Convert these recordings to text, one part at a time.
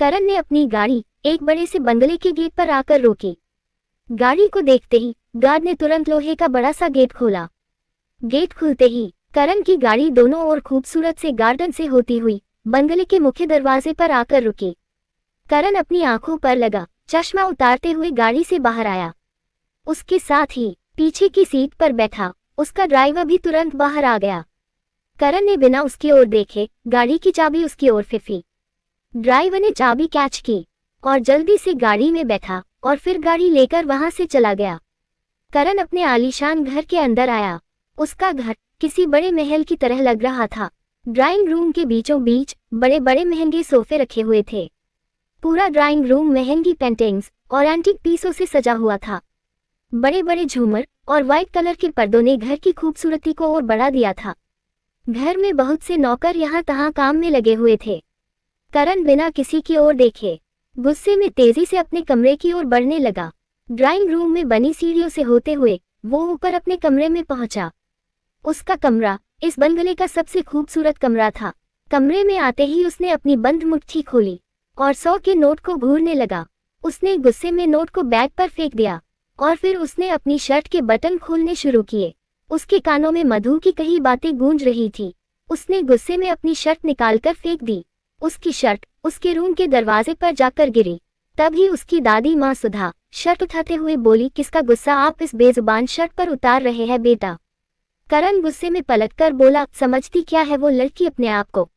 करण ने अपनी गाड़ी एक बड़े से बंगले के गेट पर आकर रोकी। गाड़ी को देखते ही गार्ड ने तुरंत लोहे का बड़ा सा गेट खोला। गेट खुलते ही करण की गाड़ी दोनों ओर खूबसूरत से गार्डन से होती हुई बंगले के मुख्य दरवाजे पर आकर रुकी। करण अपनी आंखों पर लगा चश्मा उतारते हुए गाड़ी से बाहर आया। उसके साथ ही पीछे की सीट पर बैठा उसका ड्राइवर भी तुरंत बाहर आ गया। करण ने बिना उसकी ओर देखे गाड़ी की चाबी उसकी ओर फेंकी। ड्राइवर ने चाबी कैच की और जल्दी से गाड़ी में बैठा और फिर गाड़ी लेकर वहां से चला गया। करण अपने आलीशान घर के अंदर आया। उसका घर किसी बड़े महल की तरह लग रहा था। ड्राइंग रूम के बीचों बीच बड़े बड़े महंगे सोफे रखे हुए थे। पूरा ड्राइंग रूम महंगी पेंटिंग्स और एंटीक पीसों से सजा हुआ था। बड़े बड़े झूमर और व्हाइट कलर के पर्दों ने घर की खूबसूरती को और बढ़ा दिया था। घर में बहुत से नौकर यहाँ तहाँ काम में लगे हुए थे। करण बिना किसी की ओर देखे गुस्से में तेजी से अपने कमरे की ओर बढ़ने लगा। ड्राइंग रूम में बनी सीढ़ियों से होते हुए वो ऊपर अपने कमरे में पहुंचा। उसका कमरा इस बंगले का सबसे खूबसूरत कमरा था। कमरे में आते ही उसने अपनी बंद मुट्ठी खोली और 100 के नोट को घूरने लगा। उसने गुस्से में नोट को बैग पर फेंक दिया और फिर उसने अपनी शर्ट के बटन खोलने शुरू किए। उसके कानों में मधु की कई बातें गूंज रही थी। उसने गुस्से में अपनी शर्ट निकालकर फेंक दी। उसकी शर्ट उसके रूम के दरवाजे पर जाकर गिरी। तभी उसकी दादी माँ सुधा शर्ट उठाते हुए बोली, किसका गुस्सा आप इस बेजुबान शर्ट पर उतार रहे हैं बेटा? करण गुस्से में पलटकर बोला, समझती क्या है वो लड़की अपने आप को?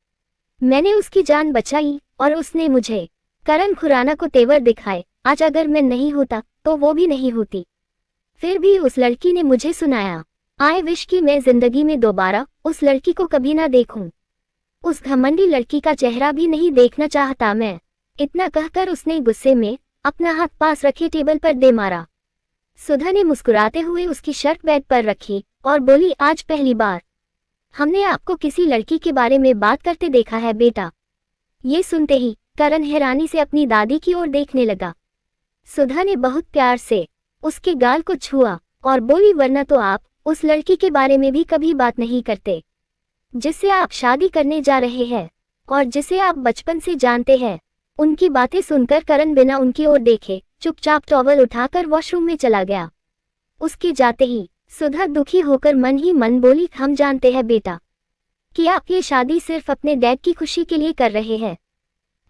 मैंने उसकी जान बचाई और उसने मुझे। करण खुराना को तेवर दिखाए, आज अगर मैं नहीं होता तो वो भी नहीं होती। फिर भी उस लड़की ने मुझे सुनाया। आई विश कि मैं जिंदगी में दोबारा उस लड़की को कभी ना देखूं। उस घमंडी लड़की का चेहरा भी नहीं देखना चाहता मैं। इतना कहकर उसने गुस्से में अपना हाथ पास रखे टेबल पर दे मारा। सुधा ने मुस्कुराते हुए उसकी शर्ट बेड पर रखी और बोली, आज पहली बार हमने आपको किसी लड़की के बारे में बात करते देखा है बेटा। ये सुनते ही करण हैरानी से अपनी दादी की ओर देखने लगा। सुधा ने बहुत प्यार से उसके गाल को छुआ और बोली, वरना तो आप उस लड़की के बारे में भी कभी बात नहीं करते जिससे आप शादी करने जा रहे हैं और जिसे आप बचपन से जानते हैं। उनकी बातें सुनकर करण बिना उनकी ओर देखे चुपचाप टॉवल उठाकर वॉशरूम में चला गया। उसके जाते ही सुधा दुखी होकर मन ही मन बोली, हम जानते हैं बेटा कि आप ये शादी सिर्फ अपने डैड की खुशी के लिए कर रहे हैं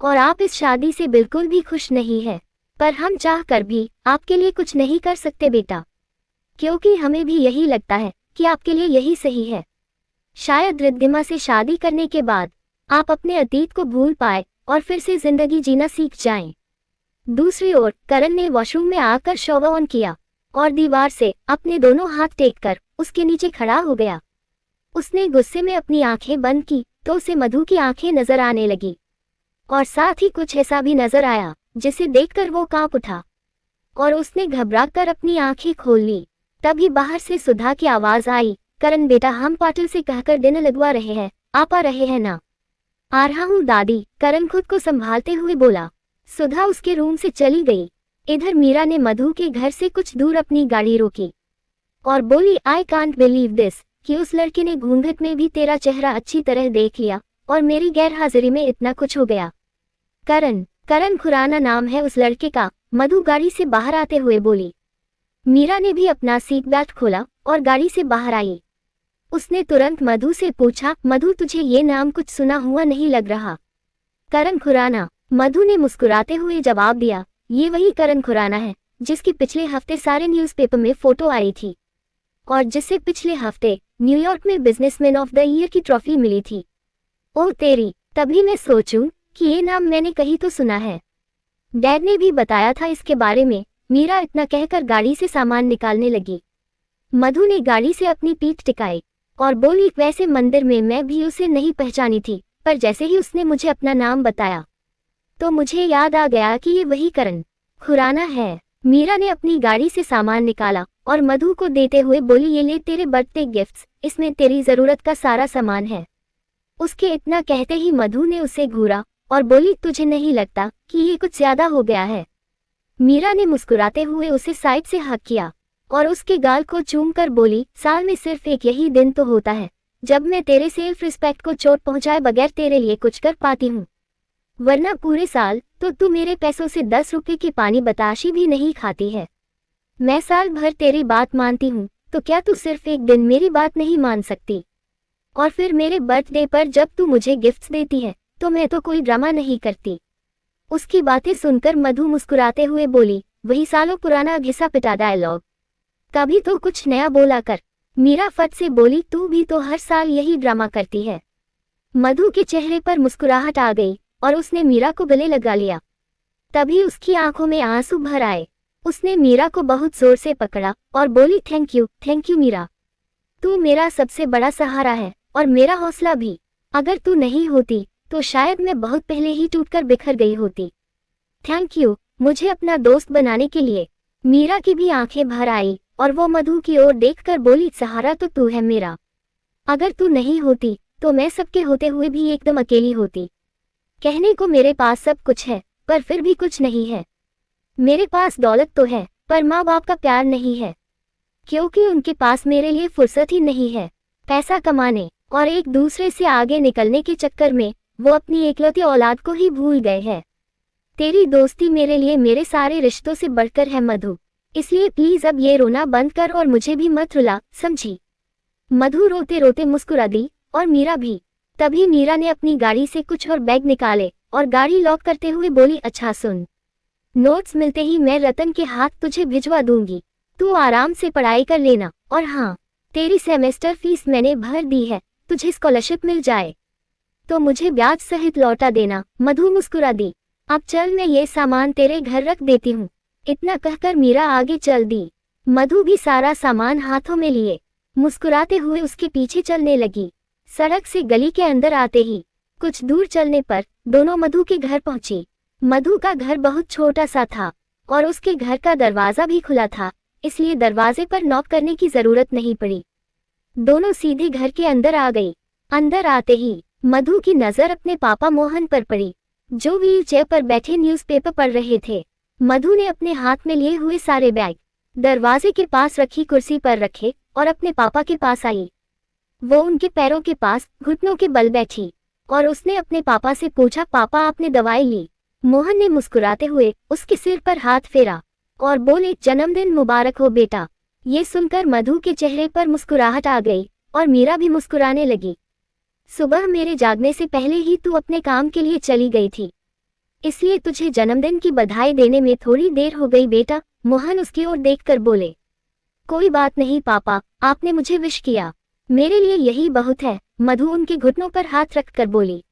और आप इस शादी से बिल्कुल भी खुश नहीं है, पर हम चाह कर भी आपके लिए कुछ नहीं कर सकते बेटा, क्योंकि हमें भी यही लगता है कि आपके लिए यही सही है। शायद रिद्धिमा से शादी करने के बाद आप अपने अतीत को भूल पाए और फिर से जिंदगी जीना सीख जाएं। दूसरी ओर करण ने वॉशरूम में आकर शॉवर ऑन किया और दीवार से अपने दोनों हाथ टेककर उसके नीचे खड़ा हो गया। उसने गुस्से में अपनी आंखें बंद की तो उसे मधु की आंखें नजर आने लगी और साथ ही कुछ ऐसा भी नजर आया जिसे देखकर वो कांप उठा और उसने घबराकर अपनी आंखें खोल ली। तभी बाहर से सुधा की आवाज आई, करण बेटा, हम पाटिल से कहकर डिनर लगवा रहे हैं, आप आ रहे हैं ना? आ रहा हूँ दादी, करण खुद को संभालते हुए बोला। सुधा उसके रूम से चली गई। इधर मीरा ने मधु के घर से कुछ दूर अपनी गाड़ी रोकी और बोली, आई कांट बिलीव दिस कि उस लड़के ने घूंघट में भी तेरा चेहरा अच्छी तरह देख लिया और मेरी गैरहाजिरी में इतना कुछ हो गया। करण खुराना नाम है उस लड़के का, मधु गाड़ी से बाहर आते हुए बोली। मीरा ने भी अपना सीट बेल्ट खोला और गाड़ी से बाहर आई। उसने तुरंत मधु से पूछा, मधु तुझे ये नाम कुछ सुना हुआ नहीं लग रहा? करण खुराना, मधु ने मुस्कुराते हुए जवाब दिया, ये वही करण खुराना है जिसकी पिछले हफ्ते सारे न्यूज़पेपर में फोटो आई थी और जिसे पिछले हफ्ते न्यूयॉर्क में बिजनेसमैन ऑफ द ईयर की ट्रॉफी मिली थी। ओह तेरी, तभी मैं सोचूं कि ये नाम मैंने कहीं तो सुना है। डैड ने भी बताया था इसके बारे में। मीरा इतना कहकर गाड़ी से सामान निकालने लगी। मधु ने गाड़ी से अपनी पीठ टिकाई और बोली, वैसे मंदिर में मैं भी उसे नहीं पहचानी थी, पर जैसे ही उसने मुझे अपना नाम बताया तो मुझे याद आ गया कि ये वही करण खुराना है। मीरा ने अपनी गाड़ी से सामान निकाला और मधु को देते हुए बोली, ये ले तेरे बर्थडे गिफ्ट्स, इसमें तेरी जरूरत का सारा सामान है। उसके इतना कहते ही मधु ने उसे घूरा और बोली, तुझे नहीं लगता कि ये कुछ ज्यादा हो गया है? मीरा ने मुस्कुराते हुए उसे साइड से हक किया और उसके गाल को चूमकर बोली, साल में सिर्फ एक यही दिन तो होता है जब मैं तेरे सेल्फ रिस्पेक्ट को चोट पहुंचाए बगैर तेरे लिए कुछ कर पाती हूँ, वरना पूरे साल तो तू मेरे पैसों से 10 रुपए की पानी बताशी भी नहीं खाती है। मैं साल भर तेरी बात मानती हूँ, तो क्या तू सिर्फ एक दिन मेरी बात नहीं मान सकती? और फिर मेरे बर्थडे पर जब तू मुझे गिफ्ट्स देती है तो मैं तो कोई ड्रामा नहीं करती। उसकी बातें सुनकर मधु मुस्कुराते हुए बोली, वही सालों पुराना घिसा पिटा डायलॉग, कभी तो कुछ नया बोला कर। मीरा फट से बोली, तू भी तो हर साल यही ड्रामा करती है। मधु के चेहरे पर मुस्कुराहट आ गई और उसने मीरा को गले लगा लिया। तभी उसकी आंखों में आंसू भर आए। उसने मीरा को बहुत जोर से पकड़ा और बोली, थैंक यू मीरा, तू मेरा सबसे बड़ा सहारा है और मेरा हौसला भी। अगर तू नहीं होती तो शायद मैं बहुत पहले ही टूटकर बिखर गई होती। थैंक यू मुझे अपना दोस्त बनाने के लिए। मीरा की भी आंखें भर आई और वो मधु की ओर देखकर बोली, सहारा तो तू है मेरा। अगर तू नहीं होती तो मैं सबके होते हुए भी एकदम अकेली होती। कहने को मेरे पास सब कुछ है पर फिर भी कुछ नहीं है। मेरे पास दौलत तो है पर माँ बाप का प्यार नहीं है, क्योंकि उनके पास मेरे लिए फुर्सत ही नहीं है। पैसा कमाने और एक दूसरे से आगे निकलने के चक्कर में वो अपनी एकलौती औलाद को ही भूल गए हैं। तेरी दोस्ती मेरे लिए मेरे सारे रिश्तों से बढ़कर है मधु, इसलिए प्लीज अब ये रोना बंद कर और मुझे भी मत रुला, समझी? मधु रोते रोते मुस्कुरा दी और मीरा भी। तभी मीरा ने अपनी गाड़ी से कुछ और बैग निकाले और गाड़ी लॉक करते हुए बोली, अच्छा सुन, नोट्स मिलते ही मैं रतन के हाथ तुझे भिजवा दूंगी, तू आराम से पढ़ाई कर लेना। और हाँ, तेरी सेमेस्टर फीस मैंने भर दी है, तुझे स्कॉलरशिप मिल जाए तो मुझे ब्याज सहित लौटा देना। मधु मुस्कुरा दी, अब चल मैं ये सामान तेरे घर रख देती हूँ। इतना कहकर मीरा आगे चल दी। मधु भी सारा सामान हाथों में लिए मुस्कुराते हुए उसके पीछे चलने लगी। सड़क से गली के अंदर आते ही कुछ दूर चलने पर दोनों मधु के घर पहुंची। मधु का घर बहुत छोटा सा था और उसके घर का दरवाजा भी खुला था, इसलिए दरवाजे पर नॉक करने की जरूरत नहीं पड़ी। दोनों सीधे घर के अंदर आ गई। अंदर आते ही मधु की नजर अपने पापा मोहन पर पड़ी, जो व्हील चेयर पर बैठे न्यूज़पेपर पढ़ रहे थे। मधु ने अपने हाथ में लिए हुए सारे बैग दरवाजे के पास रखी कुर्सी पर रखे और अपने पापा के पास आई। वो उनके पैरों के पास घुटनों के बल बैठी और उसने अपने पापा से पूछा, पापा आपने दवाई ली? मोहन ने मुस्कुराते हुए उसके सिर पर हाथ फेरा और बोले, जन्मदिन मुबारक हो बेटा। ये सुनकर मधु के चेहरे पर मुस्कुराहट आ गई और मीरा भी मुस्कुराने लगी। सुबह मेरे जागने से पहले ही तू अपने काम के लिए चली गई थी, इसलिए तुझे जन्मदिन की बधाई देने में थोड़ी देर हो गई बेटा। मोहन उसकी ओर देखकर बोले, कोई बात नहीं पापा, आपने मुझे विश किया, मेरे लिए यही बहुत है। मधु उनके घुटनों पर हाथ रखकर बोली।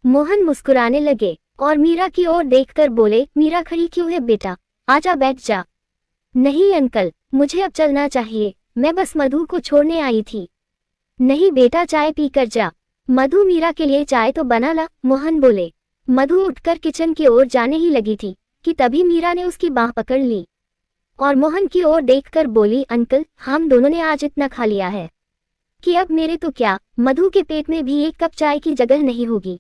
मोहन मुस्कुराने लगे और मीरा की ओर देखकर बोले, मीरा खड़ी क्यों है बेटा, आजा बैठ जा। नहीं अंकल, मुझे अब चलना चाहिए, मैं बस मधु को छोड़ने आई थी। नहीं बेटा, चाय पीकर जा। मधु, मीरा के लिए चाय तो बना ला, मोहन बोले। मधु उठकर किचन की ओर जाने ही लगी थी कि तभी मीरा ने उसकी बाह पकड़ ली और मोहन की ओर देखकर बोली, अंकल हम दोनों ने आज इतना खा लिया है कि अब मेरे तो क्या, मधु के पेट में भी एक कप चाय की जगह नहीं होगी,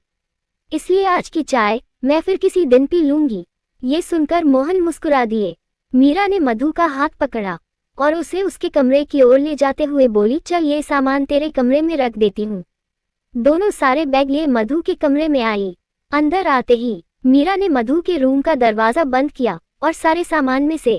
इसलिए आज की चाय मैं फिर किसी दिन पी लूंगी। ये सुनकर मोहन मुस्कुरा दिए। मीरा ने मधु का हाथ पकड़ा और उसे उसके कमरे की ओर ले जाते हुए बोली, चल ये सामान तेरे कमरे में रख देती हूँ। दोनों सारे बैग लिए मधु के कमरे में आई। अंदर आते ही मीरा ने मधु के रूम का दरवाजा बंद किया और सारे सामान में से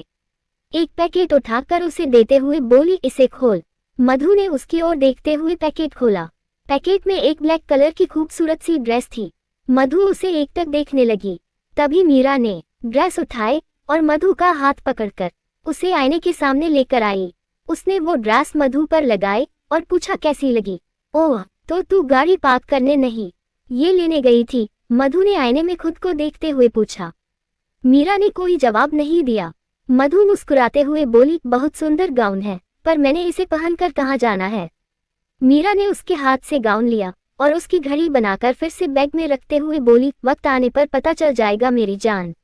एक पैकेट उठाकर उसे देते हुए बोली, इसे खोल। मधु ने उसकी ओर देखते हुए पैकेट खोला। पैकेट में एक ब्लैक कलर की खूबसूरत सी ड्रेस थी। मधु उसे एकटक देखने लगी। तभी मीरा ने ड्रेस उठाए और मधु का हाथ पकड़कर उसे आईने के सामने लेकर आई। उसने वो ड्रेस मधु पर लगाई और पूछा, कैसी लगी? ओह, तो तू गाड़ी पार्क करने नहीं, ये लेने गई थी? मधु ने आईने में खुद को देखते हुए पूछा। मीरा ने कोई जवाब नहीं दिया। मधु मुस्कुराते हुए बोली, बहुत सुंदर गाउन है, पर मैंने इसे पहनकर कहाँ जाना है? मीरा ने उसके हाथ से गाउन लिया और उसकी घड़ी बनाकर फिर से बैग में रखते हुए बोली, वक्त आने पर पता चल जाएगा मेरी जान,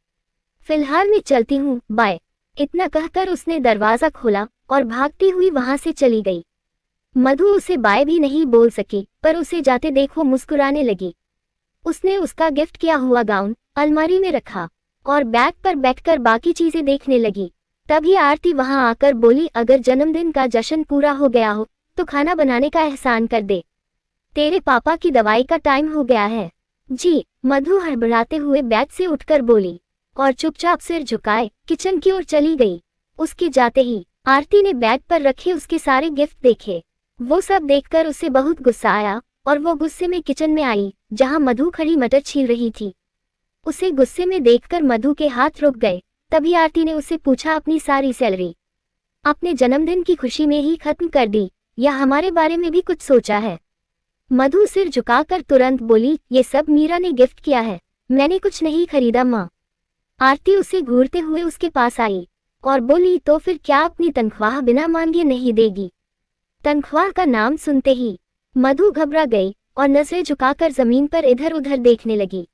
फिलहाल मैं चलती हूँ, बाय। इतना कहकर उसने दरवाजा खोला और भागती हुई वहां से चली गई। मधु उसे बाय भी नहीं बोल सकी, पर उसे जाते देख वो मुस्कुराने लगी। उसने उसका गिफ्ट किया हुआ गाउन अलमारी में रखा और बैग पर बैठकर बाकी चीजें देखने लगी। तभी आरती वहां आकर बोली, अगर जन्मदिन का जश्न पूरा हो गया हो तो खाना बनाने का एहसान कर दे, तेरे पापा की दवाई का टाइम हो गया है। जी, मधु हड़बड़ाते हुए बेड से उठकर बोली और चुपचाप सिर झुकाए किचन की ओर चली गई। उसके जाते ही आरती ने बेड पर रखे उसके सारे गिफ्ट देखे। वो सब देखकर उसे बहुत गुस्सा आया और वो गुस्से में किचन में आई जहां मधु खड़ी मटर छील रही थी। उसे गुस्से में देखकर मधु के हाथ रुक गए। तभी आरती ने उससे पूछा, अपनी सारी सैलरी अपने जन्मदिन की खुशी में ही खत्म कर दी या हमारे बारे में भी कुछ सोचा है? मधु सिर झुकाकर तुरंत बोली, ये सब मीरा ने गिफ्ट किया है, मैंने कुछ नहीं खरीदा माँ। आरती उसे घूरते हुए उसके पास आई और बोली, तो फिर क्या अपनी तनख्वाह बिना मांगे नहीं देगी? तनख्वाह का नाम सुनते ही मधु घबरा गई और नजरें झुकाकर जमीन पर इधर उधर देखने लगी।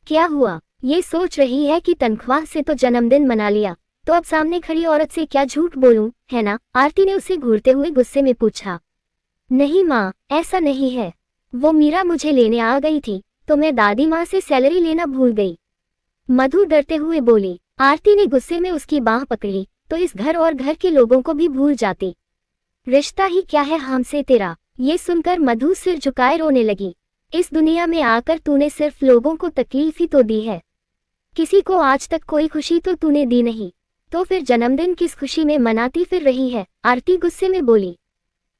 क्या हुआ? ये सोच रही है कि तनख्वाह से तो जन्मदिन मना लिया, तो अब सामने खड़ी औरत से क्या झूठ बोलूं, है ना? आरती ने उसे घूरते हुए गुस्से में पूछा। नहीं माँ, ऐसा नहीं है। वो मीरा मुझे लेने आ गई थी तो मैं दादी माँ से सैलरी लेना भूल गई, मधु डरते हुए बोली। आरती ने गुस्से में उसकी बाह पकड़ी तो इस घर और घर के लोगों को भी भूल जाती। रिश्ता ही क्या है हमसे तेरा? ये सुनकर मधु सिर झुकाए रोने लगी। इस दुनिया में आकर तूने सिर्फ लोगों को तकलीफ ही तो दी है, किसी को आज तक कोई खुशी तो तूने दी नहीं, तो फिर जन्मदिन किस खुशी में मनाती फिर रही है? आरती गुस्से में बोली।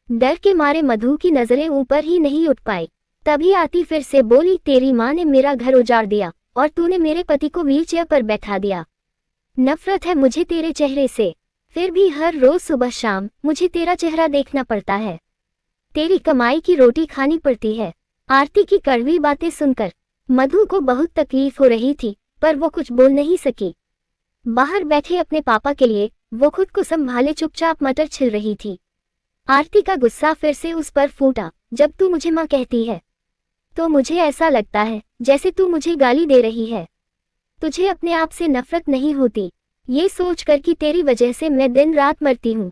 डर के मारे मधु की नजरें ऊपर ही नहीं उठ पाई। तभी आरती फिर से बोली, तेरी माँ ने मेरा घर उजाड़ दिया और तूने मेरे पति को व्हीलचेयर पर बैठा दिया। नफरत है मुझे तेरे चेहरे से, फिर भी हर रोज सुबह शाम मुझे तेरा चेहरा देखना पड़ता है, तेरी कमाई की रोटी खानी पड़ती है। आरती की कड़वी बातें सुनकर मधु को बहुत तकलीफ हो रही थी, पर वो कुछ बोल नहीं सकी। बाहर बैठे अपने पापा के लिए वो खुद को संभाले चुपचाप मटर छिल रही थी। आरती का गुस्सा फिर से उस पर फूटा। जब तू मुझे माँ कहती है तो मुझे ऐसा लगता है जैसे तू मुझे गाली दे रही है। तुझे अपने आप से नफरत नहीं होती, ये सोचकर कि तेरी वजह से मैं दिन रात मरती हूँ।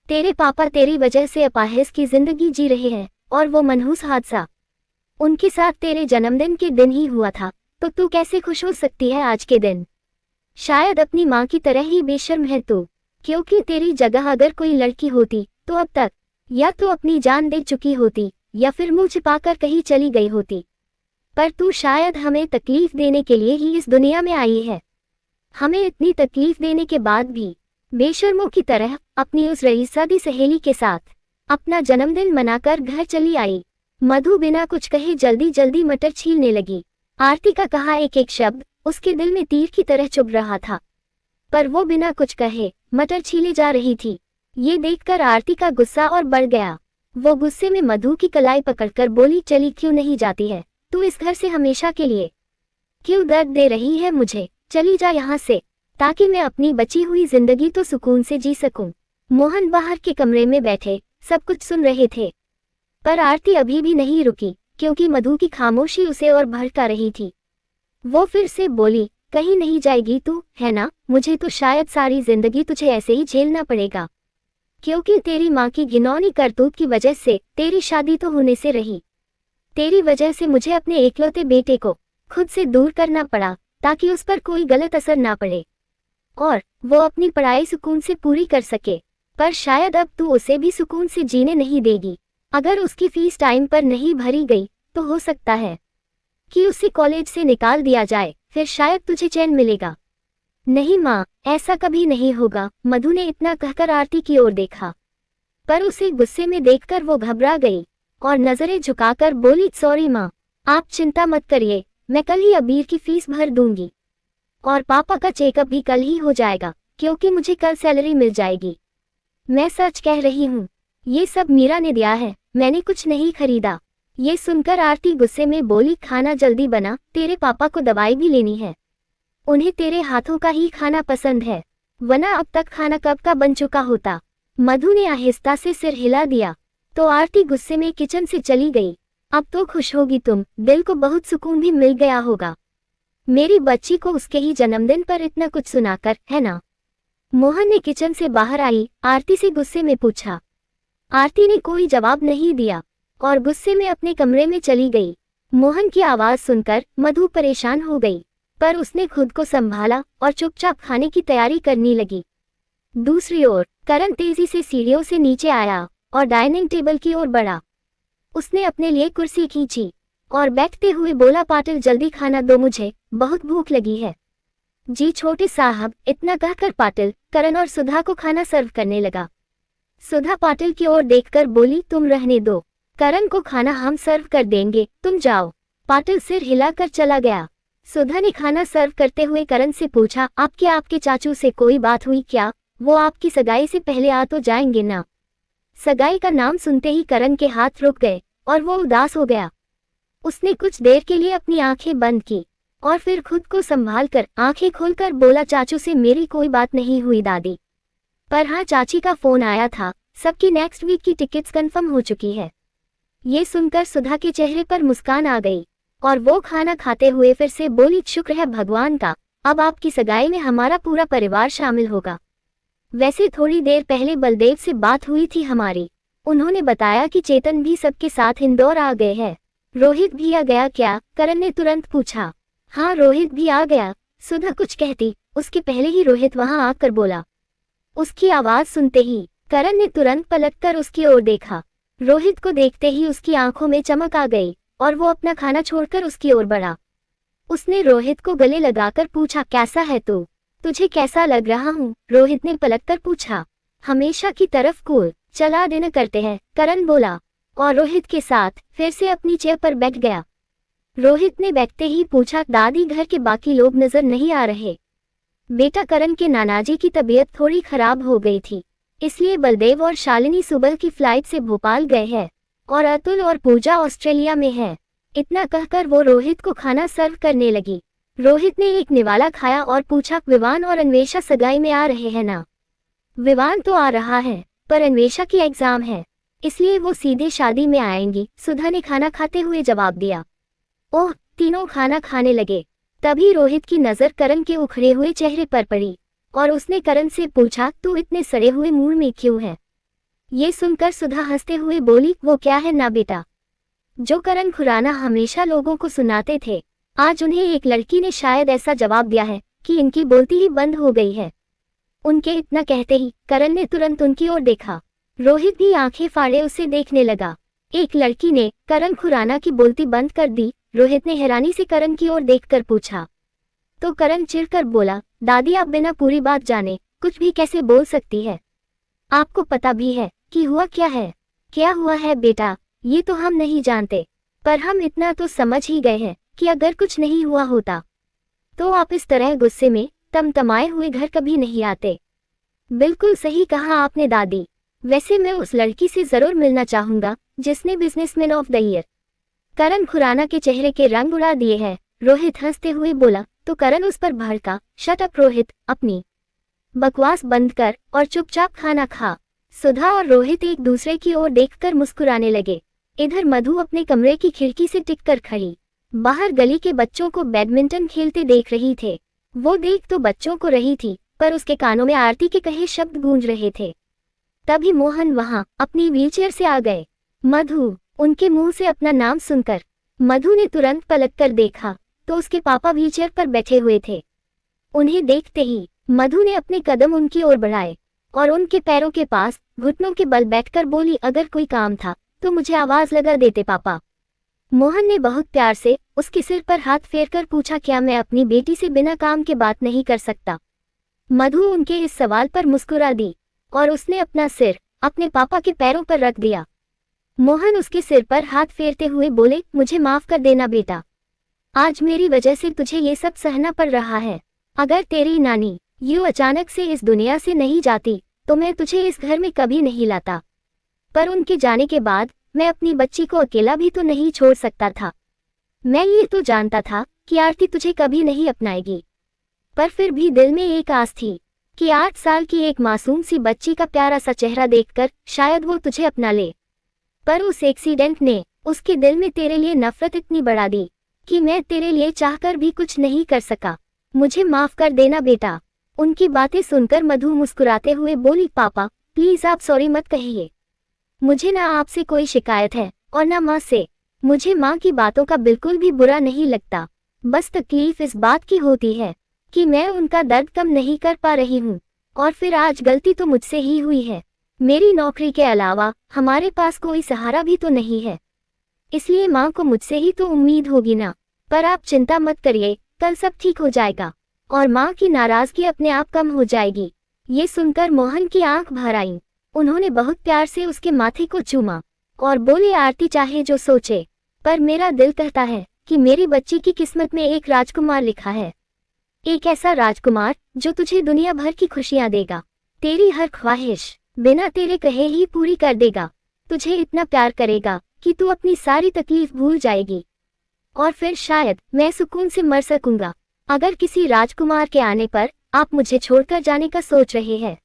तेरे पापा तेरी वजह से अपाहिज की जिंदगी जी रहे हैं और वो मनहूस हादसा उनके साथ तेरे जन्मदिन के दिन ही हुआ था, तो तू कैसे खुश हो सकती है आज के दिन? शायद अपनी माँ की तरह ही बेशर्म है तू, क्योंकि तेरी जगह अगर कोई लड़की होती तो अब तक या तो अपनी जान दे चुकी होती या फिर मुंह छिपाकर कहीं चली गई होती, पर तू शायद हमें तकलीफ देने के लिए ही इस दुनिया में आई है। हमें इतनी तकलीफ देने के बाद भी बेशर्मों की तरह अपनी उस रईसादी सहेली के साथ अपना जन्मदिन मनाकर घर चली आई। मधु बिना कुछ कहे जल्दी जल्दी मटर छीलने लगी। आरती का कहा एक एक शब्द उसके दिल में तीर की तरह चुभ रहा था, पर वो बिना कुछ कहे मटर छीले जा रही थी। ये देखकर आरती का गुस्सा और बढ़ गया। वो गुस्से में मधु की कलाई पकड़कर बोली, चली क्यों नहीं जाती है तू इस घर से हमेशा के लिए? क्यों दर्द दे रही है मुझे? चली जा यहाँ से, ताकि मैं अपनी बची हुई जिंदगी तो सुकून से जी सकूं। मोहन बाहर के कमरे में बैठे सब कुछ सुन रहे थे, पर आरती अभी भी नहीं रुकी, क्योंकि मधु की खामोशी उसे और भड़का रही थी। वो फिर से बोली, कहीं नहीं जाएगी तू, है ना? मुझे तो शायद सारी जिंदगी तुझे ऐसे ही झेलना पड़ेगा, क्योंकि तेरी माँ की घिनौनी करतूत की वजह से तेरी शादी तो होने से रही। तेरी वजह से मुझे अपने एकलौते बेटे को खुद से दूर करना पड़ा ताकि उस पर कोई गलत असर ना पड़े और वो अपनी पढ़ाई सुकून से पूरी कर सके। पर शायद अब तू उसे भी सुकून से जीने नहीं देगी। अगर उसकी फीस टाइम पर नहीं भरी गई तो हो सकता है कि उसे कॉलेज से निकाल दिया जाए, फिर शायद तुझे चैन मिलेगा। नहीं माँ, ऐसा कभी नहीं होगा। मधु ने इतना कहकर आरती की ओर देखा, पर उसे गुस्से में देखकर वो घबरा गई और नजरें झुकाकर बोली, सॉरी माँ, आप चिंता मत करिए, मैं कल ही अबीर की फीस भर दूंगी और पापा का चेकअप भी कल ही हो जाएगा, क्योंकि मुझे कल सैलरी मिल जाएगी। मैं सच कह रही हूँ, ये सब मीरा ने दिया है, मैंने कुछ नहीं खरीदा। ये सुनकर आरती गुस्से में बोली, खाना जल्दी बना, तेरे पापा को दवाई भी लेनी है, उन्हें तेरे हाथों का ही खाना पसंद है, वरना अब तक खाना कब का बन चुका होता। मधु ने आहिस्ता से सिर हिला दिया तो आरती गुस्से में किचन से चली गई। अब तो खुश होगी तुम, दिल को बहुत सुकून भी मिल गया होगा मेरी बच्ची को उसके ही जन्मदिन पर इतना कुछ सुनाकर, है ना? मोहन ने किचन से बाहर आई आरती से गुस्से में पूछा। आरती ने कोई जवाब नहीं दिया और गुस्से में अपने कमरे में चली गई। मोहन की आवाज सुनकर मधु परेशान हो गई, पर उसने खुद को संभाला और चुपचाप खाने की तैयारी करने लगी। दूसरी ओर करण तेजी से सीढ़ियों से नीचे आया और डाइनिंग टेबल की ओर बढ़ा। उसने अपने लिए कुर्सी खींची और बैठते हुए बोला, पाटिल जल्दी खाना दो, मुझे बहुत भूख लगी है। जी छोटे साहब, इतना कहकर पाटिल करण और सुधा को खाना सर्व करने लगा। सुधा पाटिल की ओर देखकर बोली, तुम रहने दो, करण को खाना हम सर्व कर देंगे, तुम जाओ। पाटिल सिर हिलाकर चला गया। सुधा ने खाना सर्व करते हुए करण से पूछा, आपके चाचू से कोई बात हुई क्या? वो आपकी सगाई से पहले आ तो जाएंगे ना? सगाई का नाम सुनते ही करण के हाथ रुक गए और वो उदास हो गया। उसने कुछ देर के लिए अपनी आंखें बंद की और फिर खुद को संभालकर आंखें खोलकर बोला, चाचू से मेरी कोई बात नहीं हुई दादी, पर हाँ चाची का फोन आया था, सबकी नेक्स्ट वीक की टिकट्स कंफर्म हो चुकी है। ये सुनकर सुधा के चेहरे पर मुस्कान आ गई और वो खाना खाते हुए फिर से बोली, शुक्र है भगवान का, अब आपकी सगाई में हमारा पूरा परिवार शामिल होगा। वैसे थोड़ी देर पहले बलदेव से बात हुई थी हमारी, उन्होंने बताया कि चेतन भी सबके साथ इंदौर आ गए हैं। रोहित भी आ गया क्या? करण ने तुरंत पूछा। हाँ रोहित भी आ गया। सुधा कुछ कहती उसके पहले ही रोहित वहां आकर बोला। उसकी आवाज सुनते ही करण ने तुरंत पलटकर उसकी ओर देखा। रोहित को देखते ही उसकी आंखों में चमक आ गई और वो अपना खाना छोड़कर उसकी ओर बढ़ा। उसने रोहित को गले लगाकर पूछा, कैसा है तू? तुझे कैसा लग रहा हूँ? रोहित ने पलटकर पूछा। हमेशा की तरफ कूल, चला डिनर करते हैं, करण बोला और रोहित के साथ फिर से अपनी चेयर पर बैठ गया। रोहित ने बैठते ही पूछा, दादी घर के बाकी लोग नजर नहीं आ रहे? बेटा करण के नानाजी की तबीयत थोड़ी खराब हो गई थी, इसलिए बलदेव और शालिनी सुबह की फ्लाइट से भोपाल गए हैं और अतुल और पूजा ऑस्ट्रेलिया में है। इतना कहकर वो रोहित को खाना सर्व करने लगी। रोहित ने एक निवाला खाया और पूछा, विवान और अन्वेषा सगाई में आ रहे हैं ना? विवान तो आ रहा है, पर अन्वेषा की एग्जाम है, इसलिए वो सीधे शादी में आएंगी, सुधा ने खाना खाते हुए जवाब दिया। ओह, तीनों खाना खाने लगे। तभी रोहित की नजर करण के उखड़े हुए चेहरे पर पड़ी और उसने करण से पूछा, तू इतने सड़े हुए मूड में क्यों है? ये सुनकर सुधा हंसते हुए बोली, वो क्या है ना बेटा, जो करण खुराना हमेशा लोगों को सुनाते थे, आज उन्हें एक लड़की ने शायद ऐसा जवाब दिया है कि इनकी बोलती ही बंद हो गई है। उनके इतना कहते ही करण ने तुरंत उनकी ओर देखा। रोहित भी आंखें फाड़े उसे देखने लगा। एक लड़की ने करण खुराना की बोलती बंद कर दी। रोहित ने हैरानी से करण की ओर देखकर पूछा, तो करण चिढ़कर बोला, दादी आप बिना पूरी बात जाने कुछ भी कैसे बोल सकती है? आपको पता भी है कि हुआ क्या है? क्या हुआ है बेटा, ये तो हम नहीं जानते, पर हम इतना तो समझ ही गए हैं कि अगर कुछ नहीं हुआ होता तो आप इस तरह गुस्से में तमतमाए हुए घर कभी नहीं आते। बिल्कुल सही कहा आपने दादी, वैसे मैं उस लड़की से जरूर मिलना चाहूंगा जिसने बिजनेसमैन ऑफ द ईयर करण खुराना के चेहरे के रंग उड़ा दिए हैं। रोहित हंसते हुए बोला, तो करण उस पर भड़का, शट अप रोहित, अपनी बकवास बंद कर और चुपचाप खाना खा। सुधा और रोहित एक दूसरे की ओर देखकर मुस्कुराने लगे। इधर मधु अपने कमरे की खिड़की से टिककर खड़ी बाहर गली के बच्चों को बैडमिंटन खेलते देख रही थे। वो देख तो बच्चों को रही थी, पर उसके कानों में आरती के कहे शब्द गूंज रहे थे। तभी मोहन वहां अपनी व्हीलचेयर से आ गए। मधु, उनके मुंह से अपना नाम सुनकर मधु ने तुरंत पलटकर देखा तो उसके पापा व्हीलचेयर पर बैठे हुए थे। उन्हें देखते ही मधु ने अपने कदम उनकी ओर बढ़ाए और उनके पैरों के पास घुटनों के बल बैठकर बोली, अगर कोई काम था तो मुझे आवाज लगा देते पापा। मोहन ने बहुत प्यार से उसके सिर पर हाथ फेरकर पूछा, क्या मैं अपनी बेटी से बिना काम के बात नहीं कर सकता? मधु उनके इस सवाल पर मुस्कुरा दी और उसने अपना सिर अपने पापा के पैरों पर रख दिया। मोहन उसके सिर पर हाथ फेरते हुए बोले, मुझे माफ कर देना बेटा, आज मेरी वजह से तुझे ये सब सहना पड़ रहा है। अगर तेरी नानी यूं अचानक से इस दुनिया से नहीं जाती तो मैं तुझे इस घर में कभी नहीं लाता, पर उनके जाने के बाद मैं अपनी बच्ची को अकेला भी तो नहीं छोड़ सकता था। मैं ये तो जानता था कि आरती तुझे कभी नहीं अपनाएगी, पर फिर भी दिल में एक आस थी कि 8 साल की एक मासूम सी बच्ची का प्यारा सा चेहरा देखकर शायद वो तुझे अपना ले। पर उस एक्सीडेंट ने उसके दिल में तेरे लिए नफरत इतनी बढ़ा दी कि मैं तेरे लिए चाहकर भी कुछ नहीं कर सका। मुझे माफ कर देना बेटा। उनकी बातें सुनकर मधु मुस्कुराते हुए बोली, पापा प्लीज आप सॉरी मत कहिए, मुझे ना आपसे कोई शिकायत है और ना माँ से। मुझे माँ की बातों का बिल्कुल भी बुरा नहीं लगता, बस तकलीफ इस बात की होती है कि मैं उनका दर्द कम नहीं कर पा रही हूँ, और फिर आज गलती तो मुझसे ही हुई है। मेरी नौकरी के अलावा हमारे पास कोई सहारा भी तो नहीं है। इसलिए माँ को मुझसे ही तो उम्मीद होगी ना। पर आप चिंता मत करिए, कल सब ठीक हो जाएगा और माँ की नाराजगी अपने आप कम हो जाएगी। ये सुनकर मोहन की आंख भर आई। उन्होंने बहुत प्यार से उसके माथे को चूमा और बोले, आरती चाहे जो सोचे, पर मेरा दिल कहता है कि मेरी बच्ची की किस्मत में एक राजकुमार लिखा है। एक ऐसा राजकुमार जो तुझे दुनिया भर की खुशियां देगा, तेरी हर ख्वाहिश बिना तेरे कहे ही पूरी कर देगा, तुझे इतना प्यार करेगा कि तू अपनी सारी तकलीफ भूल जाएगी और फिर शायद मैं सुकून से मर सकूंगा। अगर किसी राजकुमार के आने पर आप मुझे छोड़कर जाने का सोच रहे हैं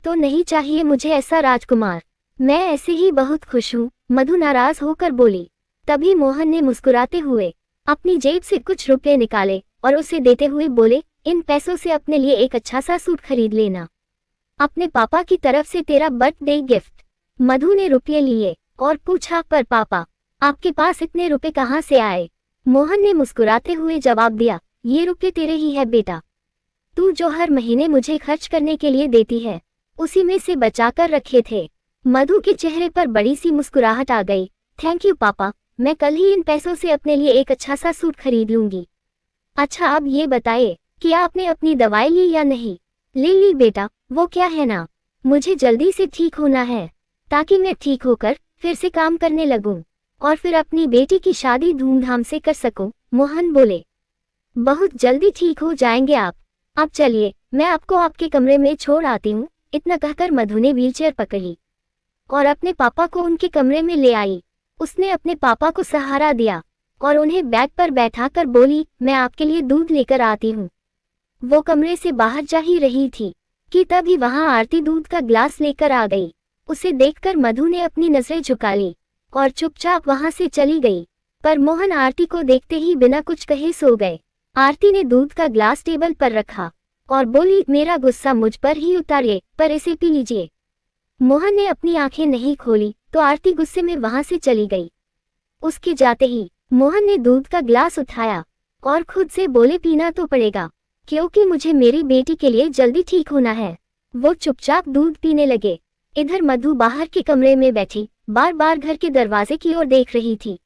तो नहीं चाहिए मुझे ऐसा राजकुमार, मैं ऐसे ही बहुत खुश हूँ। मधु नाराज होकर बोली। तभी मोहन ने मुस्कुराते हुए अपनी जेब से कुछ रुपए निकाले और उसे देते हुए बोले, इन पैसों से अपने लिए एक अच्छा सा सूट खरीद लेना, अपने पापा की तरफ से तेरा बर्थडे गिफ्ट। मधु ने रुपये लिए और पूछा, पर पापा आपके पास इतने रुपए कहाँ से आए? मोहन ने मुस्कुराते हुए जवाब दिया, ये रुपये तेरे ही है बेटा, तू जो हर महीने मुझे खर्च करने के लिए देती है उसी में से बचाकर रखे थे। मधु के चेहरे पर बड़ी सी मुस्कुराहट आ गई। थैंक यू पापा, मैं कल ही इन पैसों से अपने लिए एक अच्छा सा सूट खरीद लूंगी। अच्छा अब ये बताइए कि आपने अपनी दवाई ली या नहीं? ले ली बेटा, वो क्या है ना, मुझे जल्दी से ठीक होना है ताकि मैं ठीक होकर फिर से काम करने लगूं और फिर अपनी बेटी की शादी धूमधाम से कर सकूं। मोहन बोले, बहुत जल्दी ठीक हो जाएंगे आप। अब चलिए मैं आपको आपके कमरे में छोड़ आती हूँ। इतना कहकर मधु ने व्हीलचेयर पकड़ी और अपने पापा को उनके कमरे में ले आई। उसने अपने पापा को सहारा दिया और उन्हें बैग पर बैठाकर बोली, मैं आपके लिए दूध लेकर आती हूँ। वो कमरे से बाहर जा ही रही थी कि तभी वहां आरती दूध का ग्लास लेकर आ गई। उसे देखकर मधु ने अपनी नजरें झुका ली और चुपचाप वहां से चली गई। पर मोहन आरती को देखते ही बिना कुछ कहे सो गए। आरती ने दूध का ग्लास टेबल पर रखा और बोली, मेरा गुस्सा मुझ पर ही उतारिए, पर इसे पी लीजिए। मोहन ने अपनी आंखें नहीं खोली तो आरती गुस्से में वहां से चली गई। उसके जाते ही मोहन ने दूध का ग्लास उठाया और खुद से बोले, पीना तो पड़ेगा क्योंकि मुझे मेरी बेटी के लिए जल्दी ठीक होना है। वो चुपचाप दूध पीने लगे। इधर मधु बाहर के कमरे में बैठी बार बार घर के दरवाजे की ओर देख रही थी।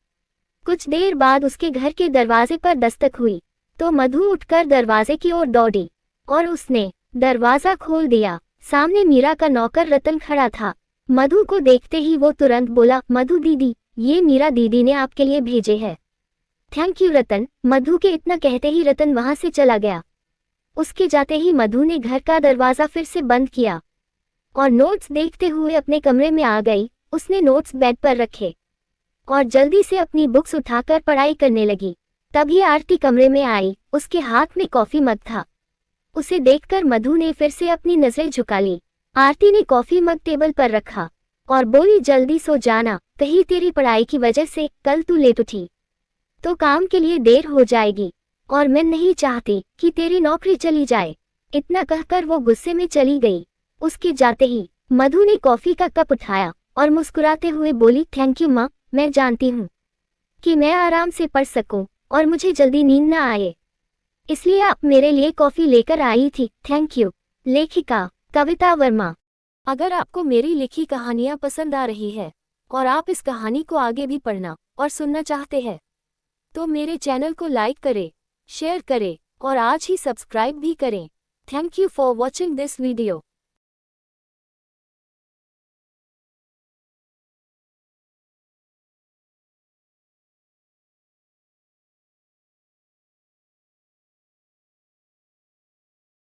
कुछ देर बाद उसके घर के दरवाजे पर दस्तक हुई तो मधु उठकर दरवाजे की ओर दौड़ी और उसने दरवाजा खोल दिया। सामने मीरा का नौकर रतन खड़ा था। मधु को देखते ही वो तुरंत बोला, मधु दीदी, ये मीरा दीदी ने आपके लिए भेजे हैं। थैंक यू रतन। मधु के इतना कहते ही रतन वहां से चला गया। उसके जाते ही मधु ने घर का दरवाजा फिर से बंद किया और नोट्स देखते हुए अपने कमरे में आ गई। उसने नोट्स बेड पर रखे और जल्दी से अपनी बुक्स उठाकर पढ़ाई करने लगी। तभी आरती कमरे में आई। उसके हाथ में कॉफी मग था। उसे देखकर मधु ने फिर से अपनी नजरें झुका ली। आरती ने कॉफी मग टेबल पर रखा और बोली, जल्दी सो जाना, कहीं तेरी पढ़ाई की वजह से कल तू लेट उठी तो काम के लिए देर हो जाएगी और मैं नहीं चाहती कि तेरी नौकरी चली जाए। इतना कहकर वो गुस्से में चली गई। उसके जाते ही मधु ने कॉफी का कप उठाया और मुस्कुराते हुए बोली, थैंक यू माँ, मैं जानती हूँ कि मैं आराम से पढ़ सकूं और मुझे जल्दी नींद न आए, इसलिए आप मेरे लिए कॉफी लेकर आई थी। Thank you. लेखिका कविता वर्मा। अगर आपको मेरी लिखी कहानियाँ पसंद आ रही है और आप इस कहानी को आगे भी पढ़ना और सुनना चाहते हैं तो मेरे चैनल को लाइक करें, शेयर करें और आज ही सब्सक्राइब भी करें। Thank you for watching this video.